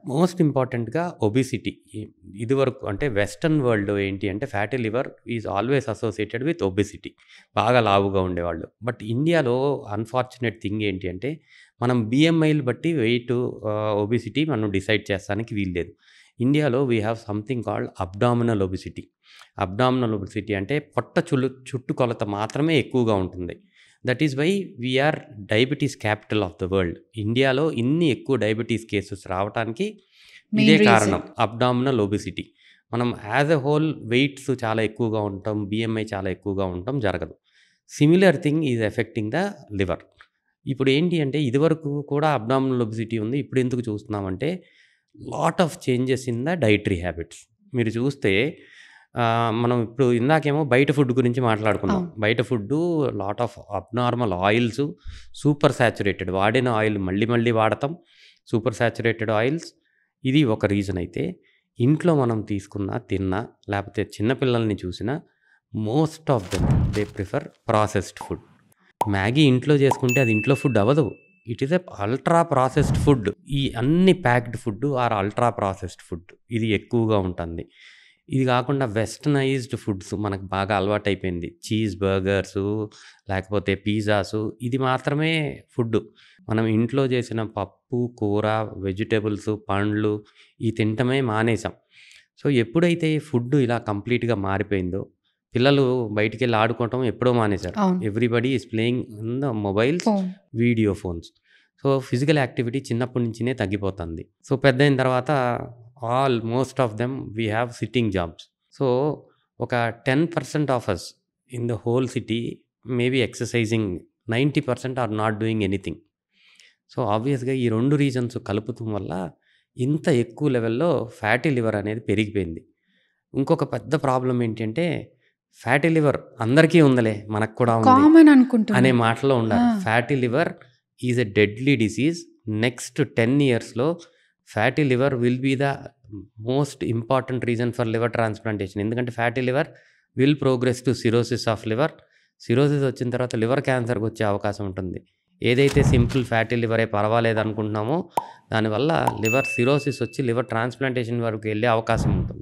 Most ఇంపార్టెంట్‌గా obesity. ఇదివరకు అంటే వెస్టర్న్ వరల్డ్‌లో ఏంటి అంటే fatty liver is always associated with obesity. బాగా లావుగా ఉండేవాళ్ళు. బట్ ఇండియాలో అన్‌ఫార్చునేట్ థింగ్ ఏంటి అంటే మనం బీఎంఐలు బట్టి ఒబెసిటీ మనం డిసైడ్ చేస్తానికి వీల్లేదు. ఇండియాలో we have something called abdominal obesity. Abdominal obesity అంటే పొట్ట చుట్టుకొలత మాత్రమే ఎక్కువగా ఉంటుంది. That is why we're diabetes capital of the world. ఇండియాలో ఇన్ని ఎక్కువ డయాబెటీస్ కేసెస్ రావటానికి ఇదే మెయిన్ రీజన్. కారణం, అబ్డామినల్ ఒబెసిటీ. మనం యాజ్ ఎ హోల్ వెయిట్స్ చాలా ఎక్కువగా ఉంటాం, బిఎంఐ చాలా ఎక్కువగా ఉంటాం జరగదు. Similar thing is affecting the liver. ఇప్పుడు ఏంటి అంటే ఇదివరకు కూడా అబ్డామినల్ ఒబెసిటీ ఉంది. ఇప్పుడు ఎందుకు చూస్తున్నామంటే lot of changes in the dietary habits. మీరు చూస్తే మనం ఇప్పుడు ఇందాకేమో బయట ఫుడ్ గురించి మాట్లాడుకున్నాం. అవును. బయట food lot of abnormal oils, super saturated వాడిన ఆయిల్ మళ్ళీ మళ్ళీ వాడతాం. సూపర్ సాచురేటెడ్ ఆయిల్స్ ఇది ఒక రీజన్ అయితే, ఇంట్లో మనం తీసుకున్నా, తిన్నా లేకపోతే చిన్న పిల్లల్ని చూసినా most of them they prefer processed food. Maggi ఇంట్లో చేసుకుంటే అది ఇంట్లో ఫుడ్ అవ్వదు. It is a ultra processed food. ఈ అన్ని packed food are ultra processed food ఇది ఎక్కువగా ఉంటుంది. ఇది కాకుండా వెస్టర్నైజ్డ్ ఫుడ్స్ మనకు బాగా అలవాటైపోయింది. చీజ్ బర్గర్సు, లేకపోతే పిజ్జాసు ఇది మాత్రమే ఫుడ్డు. మనం ఇంట్లో చేసిన పప్పు, కూర, వెజిటబుల్స్, పండ్లు ఇవి తినటమే మానేసాం. సో, ఎప్పుడైతే ఫుడ్ ఇలా కంప్లీట్‌గా మారిపోయిందో, పిల్లలు బయటికెళ్ళి ఆడుకోవటం ఎప్పుడో మానేశారు. అవును. Everybody is playing in the mobiles, phone. Video phones. So, physical activity చిన్నప్పటి నుంచినే తగ్గిపోతుంది. సో, పెద్దయిన తర్వాత most of them we have sitting jobs. So, ఒక 10% of us in the whole city maybe exercising, 90% are not doing anything. So, ఆబ్వియస్‌గా ఈ 2 reasons కలుపుతం వల్ల ఇంత ఎక్కువ లెవెల్‌లో ఫ్యాటీ లివర్ అనేది పెరిగిపోయింది. ఇంకొక పెద్ద ప్రాబ్లమ్ ఏంటంటే ఫ్యాటీ లివర్ అందరికీ ఉందిలే, మనకు కూడా ఉంది కామన్ అనే అనుకుంటున్నాను. మాటలో ఉండాలి. ఆ. Fatty liver is a deadly disease. Next 10 ఇయర్స్‌లో fatty liver will be the most important reason for liver transplantation. ఎందుకంటే fatty liver will progress to cirrhosis of liver. Cirrhosis వచ్చిన తర్వాత లివర్ క్యాన్సర్‌కి వచ్చే అవకాశం ఉంటుంది. ఏదైతే సింపుల్ ఫ్యాటీ లివరే పర్వాలేదు అనుకుంటున్నామో దానివల్ల లివర్ సిరోసిస్ వచ్చి లివర్ ట్రాన్స్‌ప్లాంటేషన్ వరకు వెళ్ళే అవకాశం ఉంటుంది.